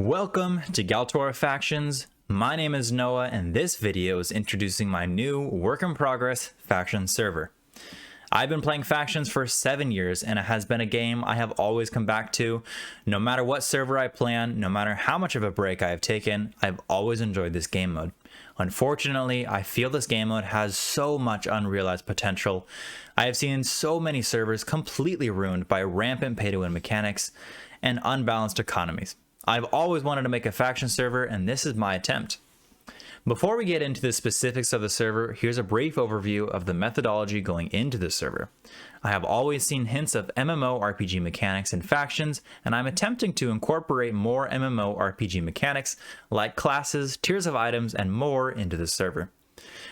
Welcome to Galtora Factions. My name is Noah, and this video is introducing my new work-in-progress faction server. I've been playing factions for 7 years, and it has been a game I have always come back to. No matter what server I play on, no matter how much of a break I have taken, I've always enjoyed this game mode. Unfortunately, I feel this game mode has so much unrealized potential. I have seen so many servers completely ruined by rampant pay-to-win mechanics and unbalanced economies. I've always wanted to make a faction server, and this is my attempt. Before we get into the specifics of the server, here's a brief overview of the methodology going into the server. I have always seen hints of MMORPG mechanics in factions, and I'm attempting to incorporate more MMORPG mechanics like classes, tiers of items, and more into the server.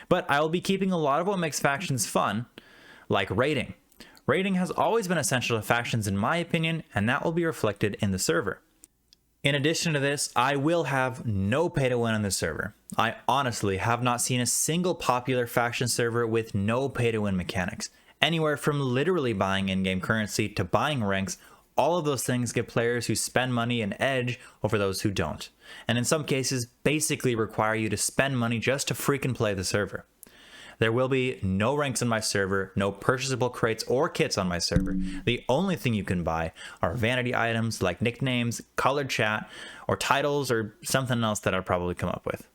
But I will be keeping a lot of what makes factions fun, like raiding. Raiding has always been essential to factions in my opinion, and that will be reflected in the server. In addition to this, I will have no pay to win on the server. I honestly have not seen a single popular faction server with no pay to win mechanics. Anywhere from literally buying in-game currency to buying ranks, all of those things give players who spend money an edge over those who don't. And in some cases, basically require you to spend money just to freaking play the server. There will be no ranks on my server, no purchasable crates or kits on my server. The only thing you can buy are vanity items like nicknames, colored chat, or titles, or something else that I'll probably come up with.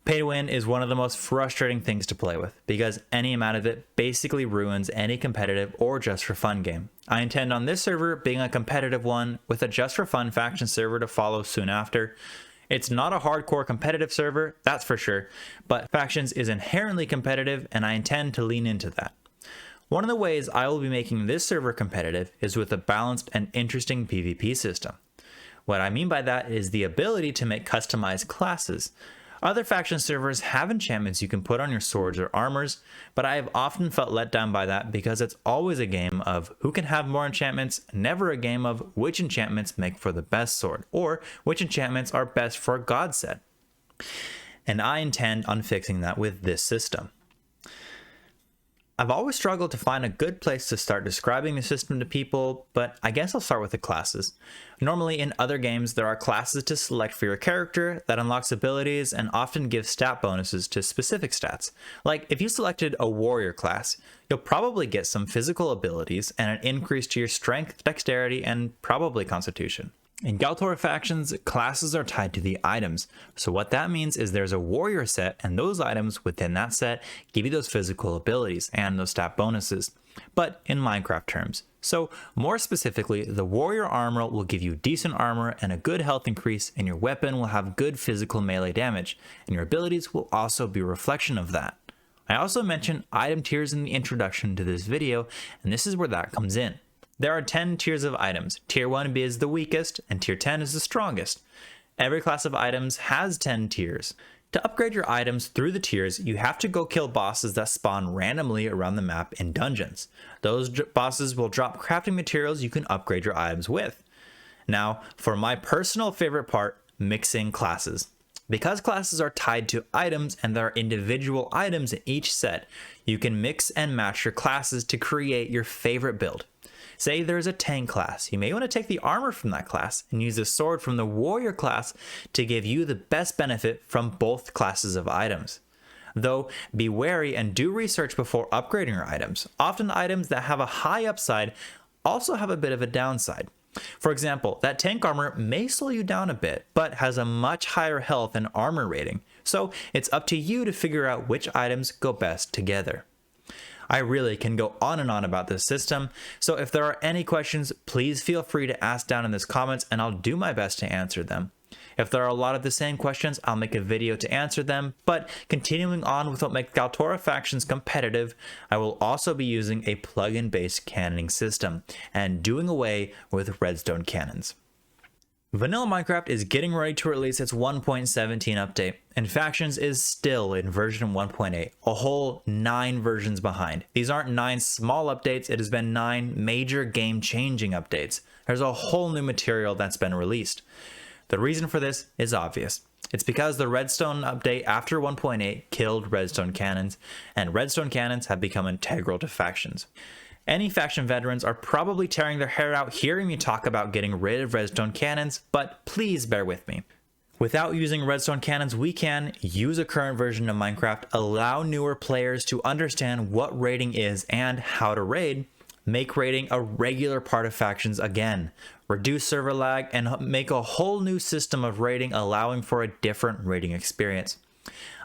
Pay to win is one of the most frustrating things to play with, because any amount of it basically ruins any competitive or just for fun game. I intend on this server being a competitive one with a just for fun faction server to follow soon after. It's not a hardcore competitive server, that's for sure, but Factions is inherently competitive and I intend to lean into that. One of the ways I will be making this server competitive is with a balanced and interesting PvP system. What I mean by that is the ability to make customized classes. Other faction servers have enchantments you can put on your swords or armors, but I have often felt let down by that because it's always a game of who can have more enchantments, never a game of which enchantments make for the best sword, or which enchantments are best for a god set. And I intend on fixing that with this system. I've always struggled to find a good place to start describing the system to people, but I guess I'll start with the classes. Normally in other games there are classes to select for your character that unlocks abilities and often give stat bonuses to specific stats. Like if you selected a warrior class, you'll probably get some physical abilities and an increase to your strength, dexterity, and probably constitution. In Galtora Factions, classes are tied to the items, so what that means is there's a warrior set and those items within that set give you those physical abilities and those stat bonuses, but in Minecraft terms. So more specifically, the warrior armor will give you decent armor and a good health increase, and your weapon will have good physical melee damage, and your abilities will also be a reflection of that. I also mentioned item tiers in the introduction to this video, and this is where that comes in. There are 10 tiers of items. Tier 1 is the weakest, and Tier 10 is the strongest. Every class of items has 10 tiers. To upgrade your items through the tiers, you have to go kill bosses that spawn randomly around the map in dungeons. Those bosses will drop crafting materials you can upgrade your items with. Now, for my personal favorite part, mixing classes. Because classes are tied to items and there are individual items in each set, you can mix and match your classes to create your favorite build. Say there's a tank class, you may want to take the armor from that class and use the sword from the warrior class to give you the best benefit from both classes of items. Though, be wary and do research before upgrading your items. Often items that have a high upside also have a bit of a downside. For example, that tank armor may slow you down a bit, but has a much higher health and armor rating, so it's up to you to figure out which items go best together. I really can go on and on about this system, so if there are any questions, please feel free to ask down in the comments and I'll do my best to answer them. If there are a lot of the same questions, I'll make a video to answer them, but continuing on with what makes Galtora Factions competitive, I will also be using a plugin based cannoning system and doing away with redstone cannons. Vanilla Minecraft is getting ready to release its 1.17 update, and Factions is still in version 1.8, a whole 9 versions behind. These aren't 9 small updates, it has been 9 major game-changing updates. There's a whole new material that's been released. The reason for this is obvious. It's because the redstone update after 1.8 killed redstone cannons, and redstone cannons have become integral to Factions. Any faction veterans are probably tearing their hair out hearing me talk about getting rid of redstone cannons, but please bear with me. Without using redstone cannons, we can use a current version of Minecraft, allow newer players to understand what raiding is and how to raid, make raiding a regular part of factions again, reduce server lag, and make a whole new system of raiding allowing for a different raiding experience.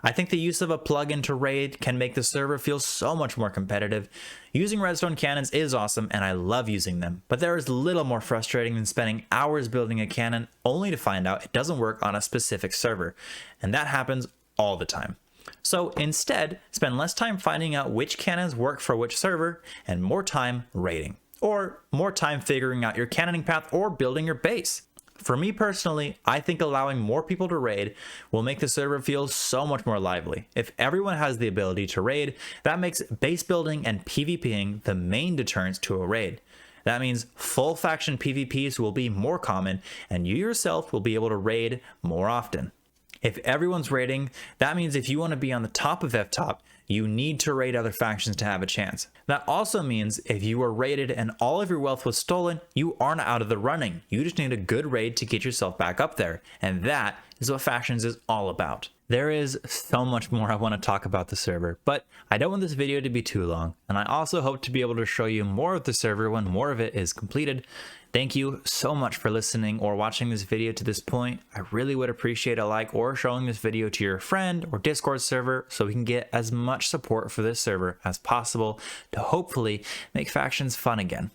I think the use of a plugin to raid can make the server feel so much more competitive. Using redstone cannons is awesome and I love using them, but there is little more frustrating than spending hours building a cannon only to find out it doesn't work on a specific server, and that happens all the time. So instead, spend less time finding out which cannons work for which server and more time raiding, or more time figuring out your cannoning path or building your base. For me personally, I think allowing more people to raid will make the server feel so much more lively. If everyone has the ability to raid, that makes base building and PvPing the main deterrents to a raid. That means full faction PvPs will be more common and you yourself will be able to raid more often. If everyone's raiding, that means if you want to be on the top of F-top, you need to raid other factions to have a chance. That also means if you were raided and all of your wealth was stolen, you aren't out of the running. You just need a good raid to get yourself back up there. And that is what factions is all about. There is so much more I want to talk about the server, but I don't want this video to be too long. And I also hope to be able to show you more of the server when more of it is completed. Thank you so much for listening or watching this video to this point. I really would appreciate a like or showing this video to your friend or Discord server so we can get as much support for this server as possible to hopefully make factions fun again.